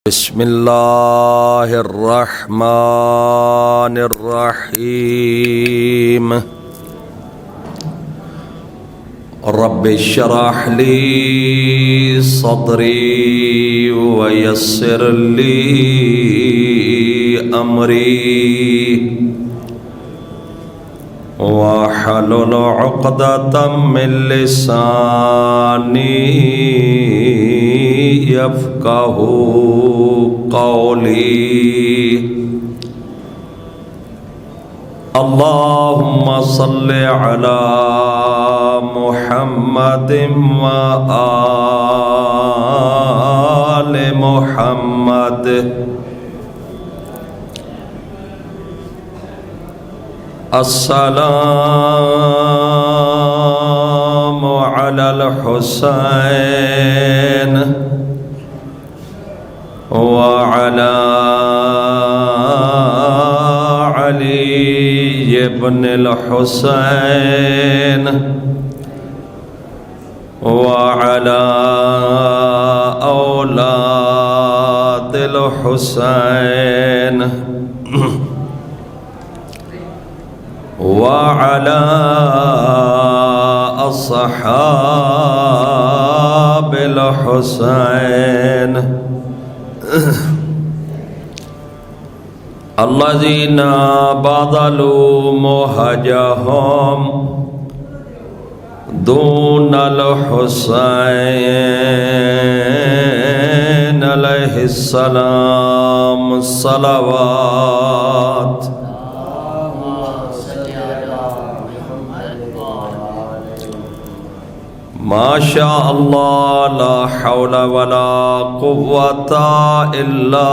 بسم اللہ الرحمن الرحیم رب اشرح لی صدری ویسر لی امری واحلل عقدۃ من لسانی یفقہوا قولی اللہم صل علی محمد وآل محمد السلام علی الحسین وعلى علي بن الحسين وعلى أولاد الحسين وعلى أصحاب الحسين الذين بذلوا مهجهم دون الحسين عليه السلام صلوات ما شاء اللہ لا حول ولا قوة الا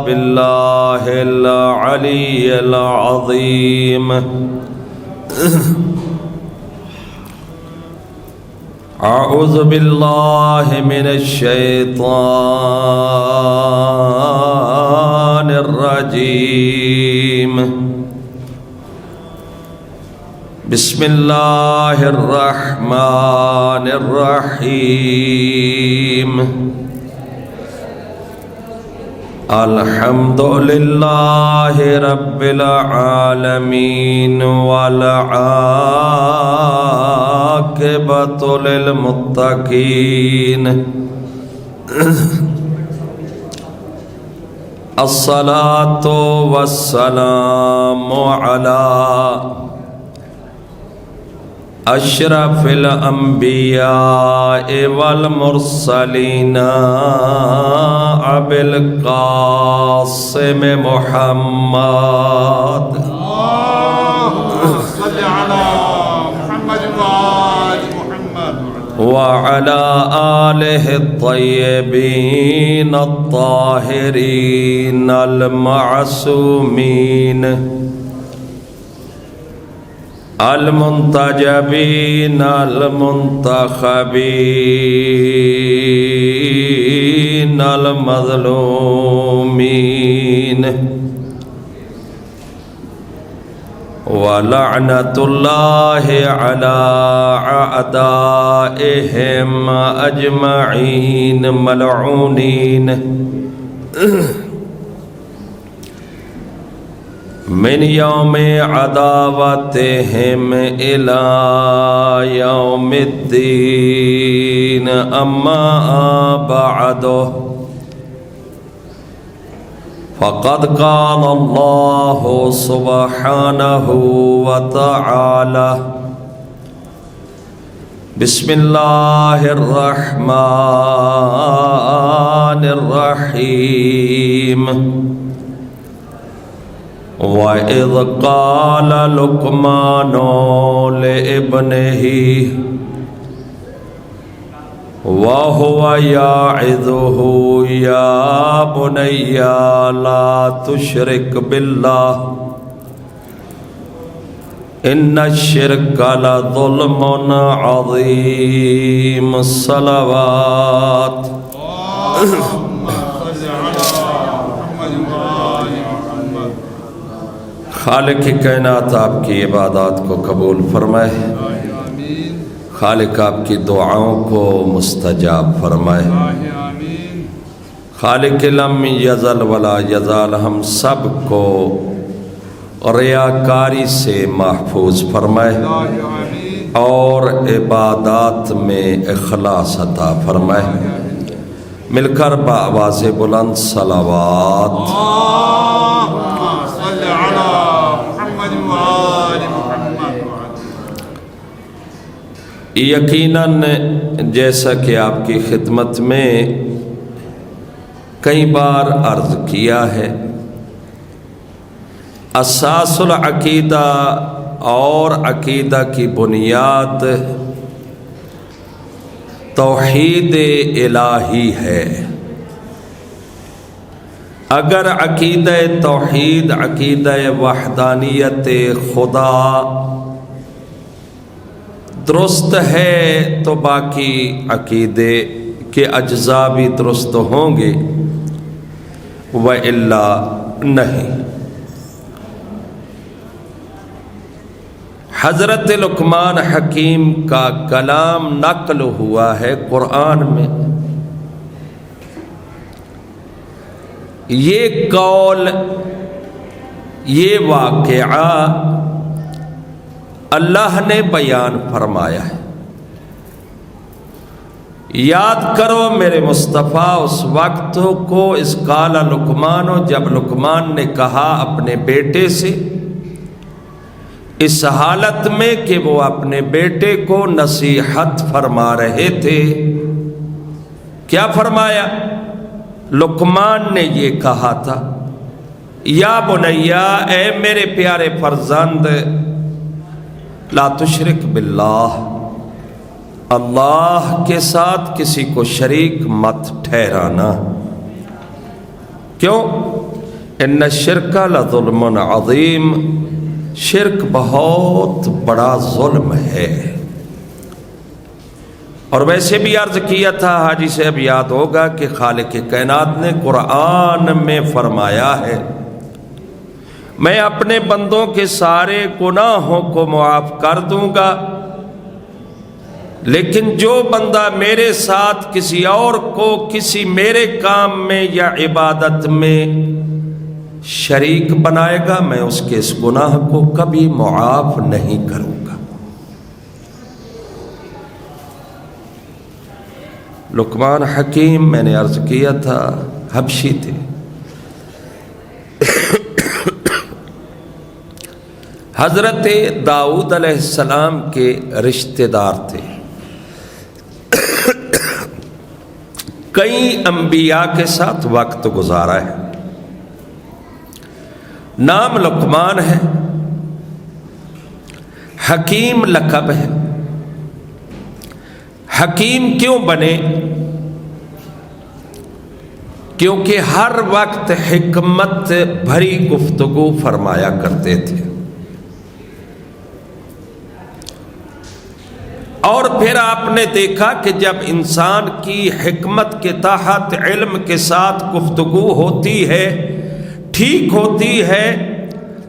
باللہ العلی العظیم اعوذ باللہ من الشیطان الرجیم بسم اللہ الرحمن الرحیم الحمد للہ رب العالمین والعاقبۃ للمتقین الصلاۃ والسلام علی اشرف الانبیاء والمرسلین ابی القاسم محمد صل علی محمد وآل محمد وعلى آلہ الطیبین الطاہرین المعصومین المنتجبین المنتخبین المظلومین ولعنۃ اللہ علی اعدائہم اجمعین ملعونین من یوم عداوتہم الی یوم الدین اما بعد فقد قال اللہ سبحانہ وتعالی بسم اللہ الرحمن الرحیم وَإِذْ قَالَ لُقْمَانُ لِابْنِهِ وَهُوَ يَعِظُهُ يَا بُنَيَّ لَا تُشْرِكْ بِاللَّهِ إِنَّ الشِّرْكَ لَظُلْمٌ عَظِيمٌ الصَّلَوَاتُ خالق کائنات آپ کی عبادات کو قبول فرمائے، خالق آپ کی دعاؤں کو مستجاب فرمائے، خالق لم یزل ولا یزال ہم سب کو ریاکاری سے محفوظ فرمائے اور عبادات میں اخلاص عطا فرمائے۔ مل کر بآواز بلند صلوات۔ اللهم صل على محمد وآل محمد۔ یقیناً جیسا کہ آپ کی خدمت میں کئی بار عرض کیا ہے، اساس العقیدہ اور عقیدہ کی بنیاد توحید الہی ہے۔ اگر عقیدہ توحید، عقیدہ وحدانیت خدا درست ہے تو باقی عقیدے کے اجزاء بھی درست ہوں گے، وَإِلَّا نہیں۔ حضرت لقمان حکیم کا کلام نقل ہوا ہے قرآن میں۔ یہ قول، یہ واقعہ اللہ نے بیان فرمایا ہے۔ یاد کرو میرے مصطفیٰ اس وقت کو، اس قال لقمان، جب لقمان نے کہا اپنے بیٹے سے، اس حالت میں کہ وہ اپنے بیٹے کو نصیحت فرما رہے تھے۔ کیا فرمایا؟ لقمان نے یہ کہا تھا، یا بنیا، اے میرے پیارے فرزند، لا تشرک باللہ، اللہ کے ساتھ کسی کو شریک مت ٹھہرانا۔ کیوں؟ ان الشرک لظلم عظیم، شرک بہت بڑا ظلم ہے۔ اور ویسے بھی عرض کیا تھا، حاجی سے اب یاد ہوگا، کہ خالق کائنات نے قرآن میں فرمایا ہے، میں اپنے بندوں کے سارے گناہوں کو معاف کر دوں گا، لیکن جو بندہ میرے ساتھ کسی اور کو کسی میرے کام میں یا عبادت میں شریک بنائے گا، میں اس کے اس گناہ کو کبھی معاف نہیں کروں گا۔ لقمان حکیم، میں نے عرض کیا تھا، حبشی تھے۔ حضرت داؤد علیہ السلام کے رشتہ دار تھے۔ کئی انبیاء کے ساتھ وقت گزارا ہے۔ نام لقمان ہے، حکیم لقب ہے۔ حکیم کیوں بنے؟ کیونکہ ہر وقت حکمت بھری گفتگو فرمایا کرتے تھے۔ اور پھر آپ نے دیکھا کہ جب انسان کی حکمت کے تحت علم کے ساتھ گفتگو ہوتی ہے، ٹھیک ہوتی ہے،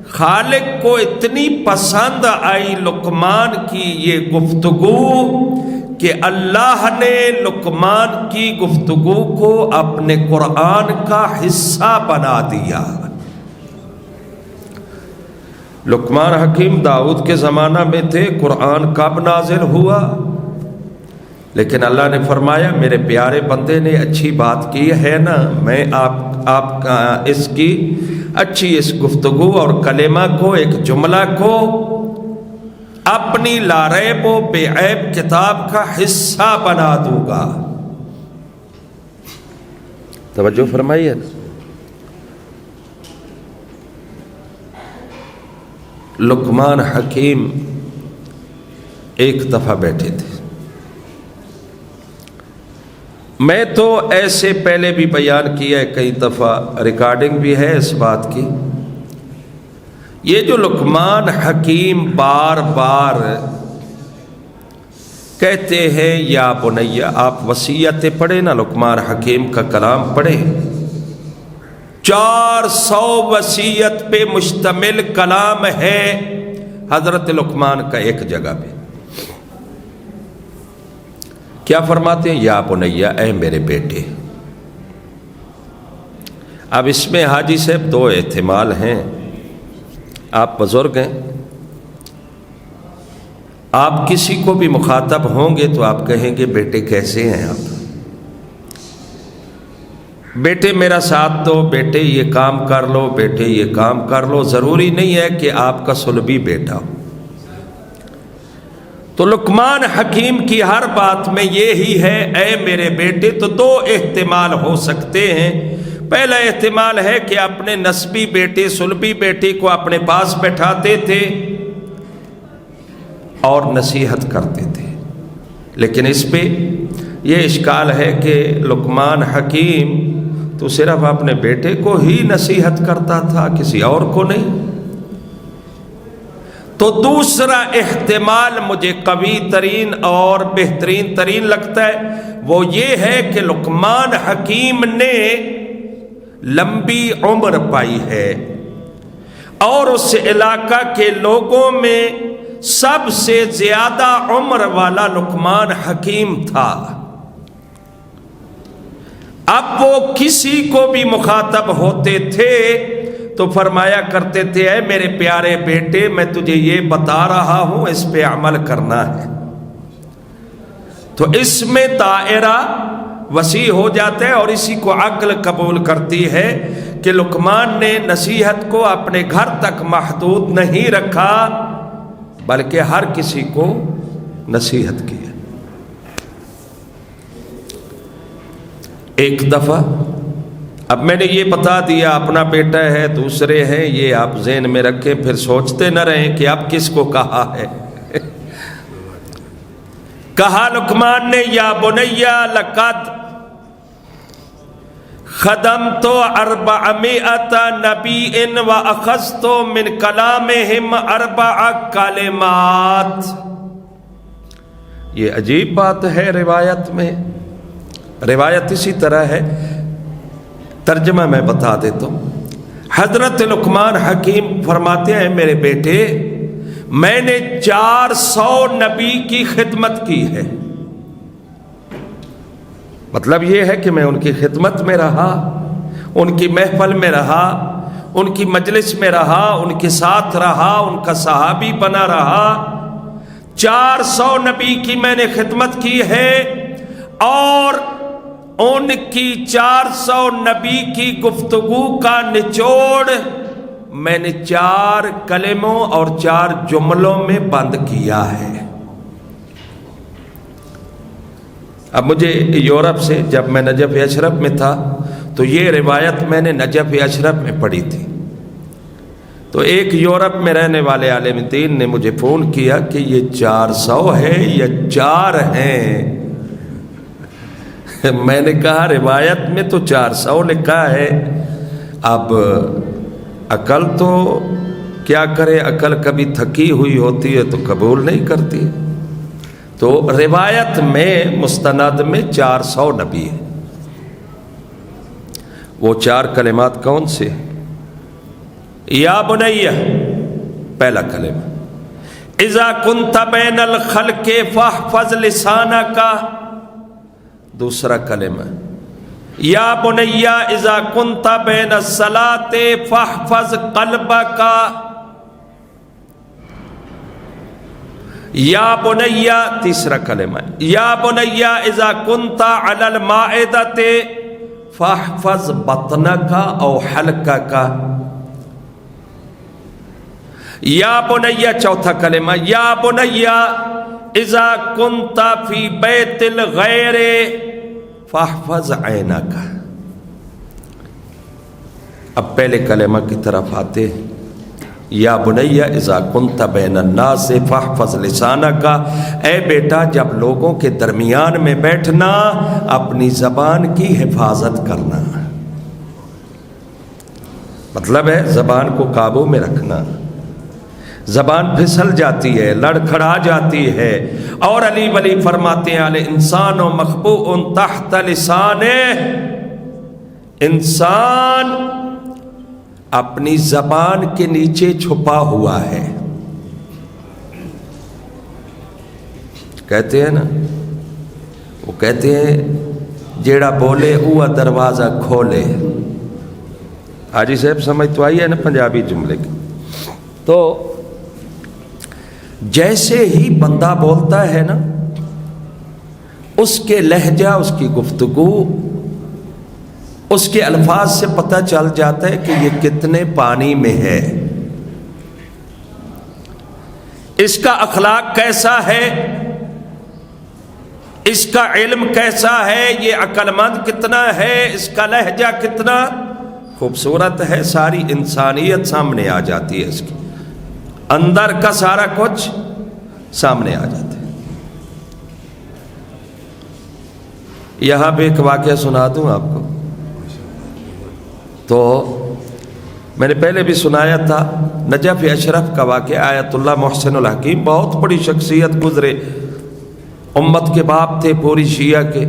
خالق کو اتنی پسند آئی لقمان کی یہ گفتگو کہ اللہ نے لقمان کی گفتگو کو اپنے قرآن کا حصہ بنا دیا۔ لقمان حکیم داؤد کے زمانہ میں تھے، قرآن کب نازل ہوا؟ لیکن اللہ نے فرمایا میرے پیارے بندے نے اچھی بات کی ہے نا، میں آپ کا اس کی اچھی اس گفتگو اور کلمہ کو، ایک جملہ کو اپنی لاریب و بے عیب کتاب کا حصہ بنا دوں گا۔ توجہ فرمائیے نا۔ لقمان حکیم ایک دفعہ بیٹھے تھے۔ میں تو ایسے پہلے بھی بیان کیا ہے کئی دفعہ، ریکارڈنگ بھی ہے اس بات کی۔ یہ جو لقمان حکیم بار بار کہتے ہیں یا بنیا، آپ وصیتیں پڑھیں نا، لقمان حکیم کا کلام پڑھیں، 400 وصیت پہ مشتمل کلام ہے حضرت لقمان کا ایک جگہ پہ۔ کیا فرماتے ہیں؟ یا بنیا، اے میرے بیٹے، اب اس میں حاجی صاحب دو احتمال ہیں. آپ بزرگ ہیں، آپ کسی کو بھی مخاطب ہوں گے تو آپ کہیں گے بیٹے کیسے ہیں آپ، بیٹے میرا ساتھ دو، بیٹے یہ کام کر لو، بیٹے یہ کام کر لو. ضروری نہیں ہے کہ آپ کا صلبی بیٹا ہو. تو لقمان حکیم کی ہر بات میں یہی ہے اے میرے بیٹے. تو دو احتمال ہو سکتے ہیں. پہلا احتمال ہے کہ اپنے نسبی بیٹے صلبی بیٹے کو اپنے پاس بٹھاتے تھے اور نصیحت کرتے تھے، لیکن اس پہ یہ اشکال ہے کہ لقمان حکیم تو صرف اپنے بیٹے کو ہی نصیحت کرتا تھا، کسی اور کو نہیں. تو دوسرا احتمال مجھے قوی ترین اور بہترین ترین لگتا ہے، وہ یہ ہے کہ لقمان حکیم نے لمبی عمر پائی ہے اور اس علاقہ کے لوگوں میں سب سے زیادہ عمر والا لقمان حکیم تھا. اب وہ کسی کو بھی مخاطب ہوتے تھے تو فرمایا کرتے تھے اے میرے پیارے بیٹے میں تجھے یہ بتا رہا ہوں، اس پہ عمل کرنا ہے. تو اس میں دائرہ وسیع ہو جاتا ہے اور اسی کو عقل قبول کرتی ہے کہ لقمان نے نصیحت کو اپنے گھر تک محدود نہیں رکھا بلکہ ہر کسی کو نصیحت کی. ایک دفعہ اب میں نے یہ بتا دیا اپنا بیٹا ہے، دوسرے ہیں، یہ آپ ذہن میں رکھیں، پھر سوچتے نہ رہیں کہ اب کس کو کہا ہے. کہا لقمان نے یا بنیا لقد خدمت 400 نبی و اخذت من کلامہم 4 کلمات. یہ عجیب بات ہے. روایت میں روایت اسی طرح ہے، ترجمہ میں بتا دیتا ہوں. حضرت لقمان حکیم فرماتے ہیں میرے بیٹے میں نے 400 نبی کی خدمت کی ہے. مطلب یہ ہے کہ میں ان کی خدمت میں رہا، ان کی محفل میں رہا، ان کی مجلس میں رہا، ان کے ساتھ رہا، ان کا صحابی بنا رہا. 400 نبی کی میں نے خدمت کی ہے اور ان کی 400 نبی کی گفتگو کا نچوڑ میں نے 4 کلموں اور 4 جملوں میں بند کیا ہے. اب مجھے یورپ سے جب میں نجف اشرف میں تھا تو یہ روایت میں نے نجف اشرف میں پڑھی تھی. تو ایک یورپ میں رہنے والے عالم دین نے مجھے فون کیا کہ یہ 400 ہے یا 4 ہیں. میں نے کہا روایت میں تو 400 لکھا ہے. اب عقل تو کیا کرے، عقل کبھی تھکی ہوئی ہوتی ہے تو قبول نہیں کرتی. تو روایت میں مستند میں 400 نبی ہے. وہ 4 کلمات کون سے؟ یا بنیہ پہلا کلمہ، اذا کنت بین الخلق فاحفظ لسانک. دوسرا کلمہ یا بنیہ اذا کنت بین الصلاۃ فاحفظ قلبک. یا بنیہ تیسرا کلمہ یا بنیہ اذا کنت علی المائدۃ فاحفظ بطنک او حلقک. یا بنیہ چوتھا کلمہ یا بنیہ اذا کنت فی بیت الغیر فاحفظ عینک. اب پہلے کلمہ کی طرف آتے ہیں. یا بنیہ اذا کنت بین الناس فاحفظ لسانک. اے بیٹا جب لوگوں کے درمیان میں بیٹھنا اپنی زبان کی حفاظت کرنا. مطلب ہے زبان کو قابو میں رکھنا. زبان پھسل جاتی ہے، لڑکھڑا جاتی ہے. اور علی ولی فرماتے ہیں الانسان مخبوء تحت لسانہ. انسان اپنی زبان کے نیچے چھپا ہوا ہے. کہتے ہیں نا، وہ کہتے ہیں جیڑا بولے وہ دروازہ کھولے. حاجی صاحب سمجھ تو آئی ہے نا پنجابی جملے کی؟ تو جیسے ہی بندہ بولتا ہے نا، اس کے لہجہ، اس کی گفتگو، اس کے الفاظ سے پتہ چل جاتا ہے کہ یہ کتنے پانی میں ہے، اس کا اخلاق کیسا ہے، اس کا علم کیسا ہے، یہ عقل مند کتنا ہے، اس کا لہجہ کتنا خوبصورت ہے، ساری انسانیت سامنے آ جاتی ہے، اس کی اندر کا سارا کچھ سامنے آ جاتا ہے۔ یہاں پہ ایک واقعہ سنا دوں آپ کو، تو میں نے پہلے بھی سنایا تھا، نجف اشرف کا واقعہ، آیت اللہ محسن الحکیم بہت بڑی شخصیت گزرے، امت کے باپ تھے پوری شیعہ کے،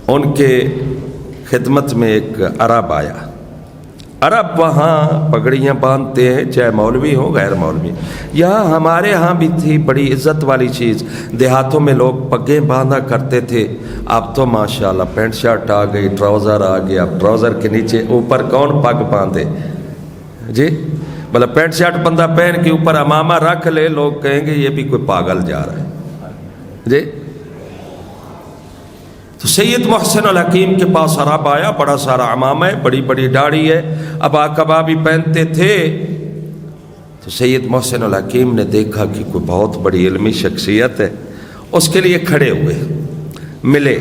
ان کے خدمت میں ایک عرب آیا۔ عرب وہاں پگڑیاں باندھتے ہیں، چاہے مولوی ہو غیر مولوی، یہاں ہمارے ہاں بھی تھی بڑی عزت والی چیز، دیہاتوں میں لوگ پگیں باندھا کرتے تھے، اب تو ماشاءاللہ پینٹ شرٹ آ گئی، ٹراؤزر آ گیا، اب ٹراؤزر کے نیچے اوپر کون پگ باندھے جی، مطلب پینٹ شرٹ بندہ پہن کے اوپر امامہ رکھ لے، لوگ کہیں گے یہ بھی کوئی پاگل جا رہا ہے جی۔ تو سید محسن الحکیم کے پاس عرب آیا، بڑا سارا عمامہ ہے، بڑی بڑی داڑھی ہے، ابا کبا بھی پہنتے تھے۔ تو سید محسن الحکیم نے دیکھا کہ کوئی بہت بڑی علمی شخصیت ہے، اس کے لیے کھڑے ہوئے، ملے،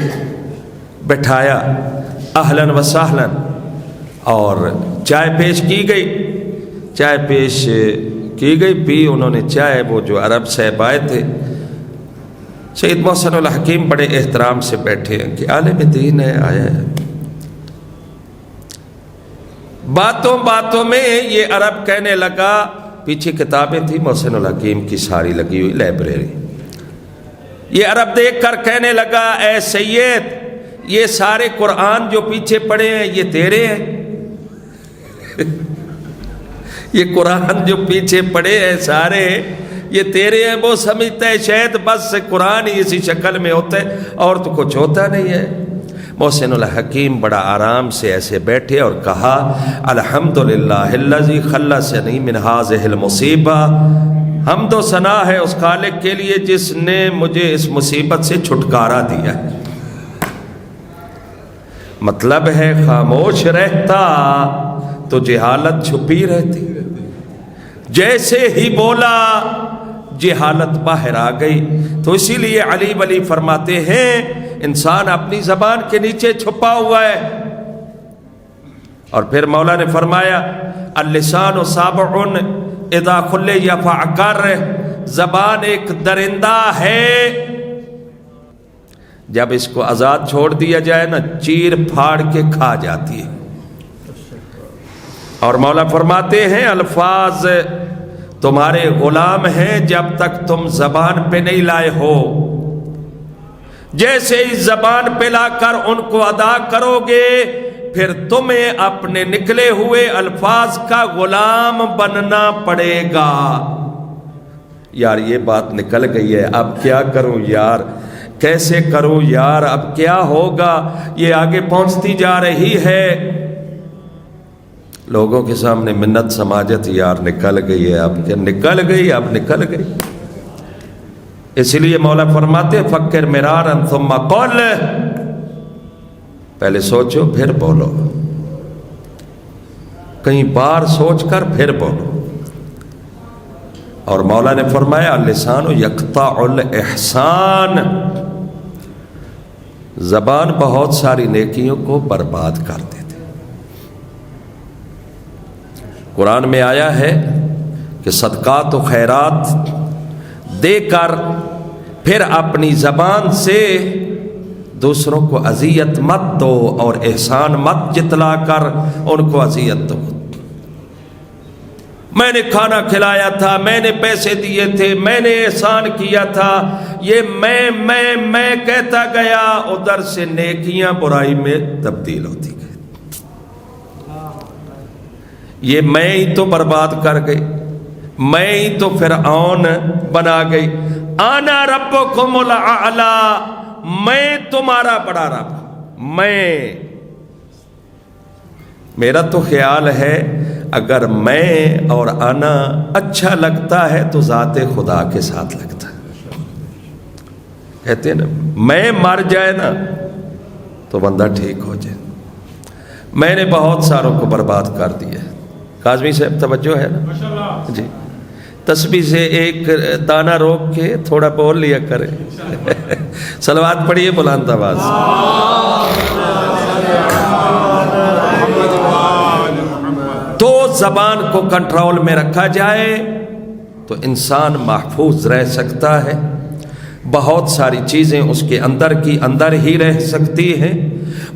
بٹھایا، اہلاً و سہلاً، اور چائے پیش کی گئی، چائے پیش کی گئی، پی انہوں نے چائے، وہ جو عرب صاحب آئے تھے۔ سید محسن الحکیم بڑے احترام سے بیٹھے ہیں کہ عالم دین ہے، آیا ہے۔ باتوں باتوں میں یہ عرب کہنے لگا، پیچھے کتابیں تھی محسن الحکیم کی ساری لگی ہوئی لائبریری، یہ عرب دیکھ کر کہنے لگا، اے سید، یہ سارے قرآن جو پیچھے پڑے ہیں یہ تیرے ہیں؟ یہ قرآن جو پیچھے پڑے ہیں سارے یہ تیرے ہیں؟ وہ سمجھتا ہے شاید بس قرآن ہی اسی شکل میں ہوتا ہے اور تو کچھ ہوتا نہیں ہے۔ محسن الحکیم بڑا آرام سے ایسے بیٹھے اور کہا، الحمدللہ الذی خلصنی من ہذہ المصیبہ، حمد و ثنا ہے اس خالق کے لیے جس نے مجھے اس مصیبت سے چھٹکارا دیا ہے۔ مطلب ہے خاموش رہتا تو جہالت چھپی رہتی، جیسے ہی بولا جہالت باہر آ گئی۔ تو اسی لیے علی ولی فرماتے ہیں انسان اپنی زبان کے نیچے چھپا ہوا ہے۔ اور پھر مولا نے فرمایا، اللسان سابع اذا خلی فعقر، زبان ایک درندہ ہے، جب اس کو آزاد چھوڑ دیا جائے نا چیر پھاڑ کے کھا جاتی ہے۔ اور مولا فرماتے ہیں الفاظ تمہارے غلام ہیں جب تک تم زبان پہ نہیں لائے ہو، جیسے ہی زبان پہ لا کر ان کو ادا کرو گے پھر تمہیں اپنے نکلے ہوئے الفاظ کا غلام بننا پڑے گا۔ یار یہ بات نکل گئی ہے، اب کیا کروں یار، کیسے کروں یار، اب کیا ہوگا، یہ آگے پہنچتی جا رہی ہے۔ لوگوں کے سامنے منت سماجت، یار نکل گئی ہے، اب کیا نکل گئی، اب نکل گئی۔ اس لیے مولا فرماتے فکر مرارا ثم قل، پہلے سوچو پھر بولو، کئی بار سوچ کر پھر بولو۔ اور مولا نے فرمایا اللسان یقطع الاحسان، زبان بہت ساری نیکیوں کو برباد کر دیتی۔ قرآن میں آیا ہے کہ صدقات و خیرات دے کر پھر اپنی زبان سے دوسروں کو اذیت مت دو اور احسان مت جتلا کر ان کو اذیت دو۔ میں نے کھانا کھلایا تھا، میں نے پیسے دیے تھے، میں نے احسان کیا تھا، یہ میں کہتا گیا، ادھر سے نیکیاں برائی میں تبدیل ہوتی گئی۔ یہ میں ہی تو برباد کر گئی، میں ہی تو فرعون بنا گئی۔ انا ربکم الاعلی، میں تمہارا بڑا رب، میں میرا تو خیال ہے اگر میں اور انا اچھا لگتا ہے تو ذات خدا کے ساتھ لگتا ہے. کہتے ہیں نا میں مر جائے نا تو بندہ ٹھیک ہو جائے. میں نے بہت ساروں کو برباد کر دیا. کاظمی صاحب توجہ ہے نا جی. تسبیح سے ایک دانہ روک کے تھوڑا بول لیا کرے. صلوات پڑھیے بلند آواز. تو زبان کو کنٹرول میں رکھا جائے تو انسان محفوظ رہ سکتا ہے. بہت ساری چیزیں اس کے اندر کی اندر ہی رہ سکتی ہیں.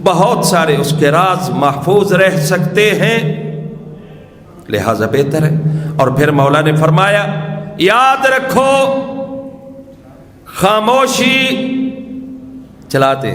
بہت سارے اس کے راز محفوظ رہ سکتے ہیں. لہذا بہتر ہے. اور پھر مولا نے فرمایا یاد رکھو خاموشی چلاتے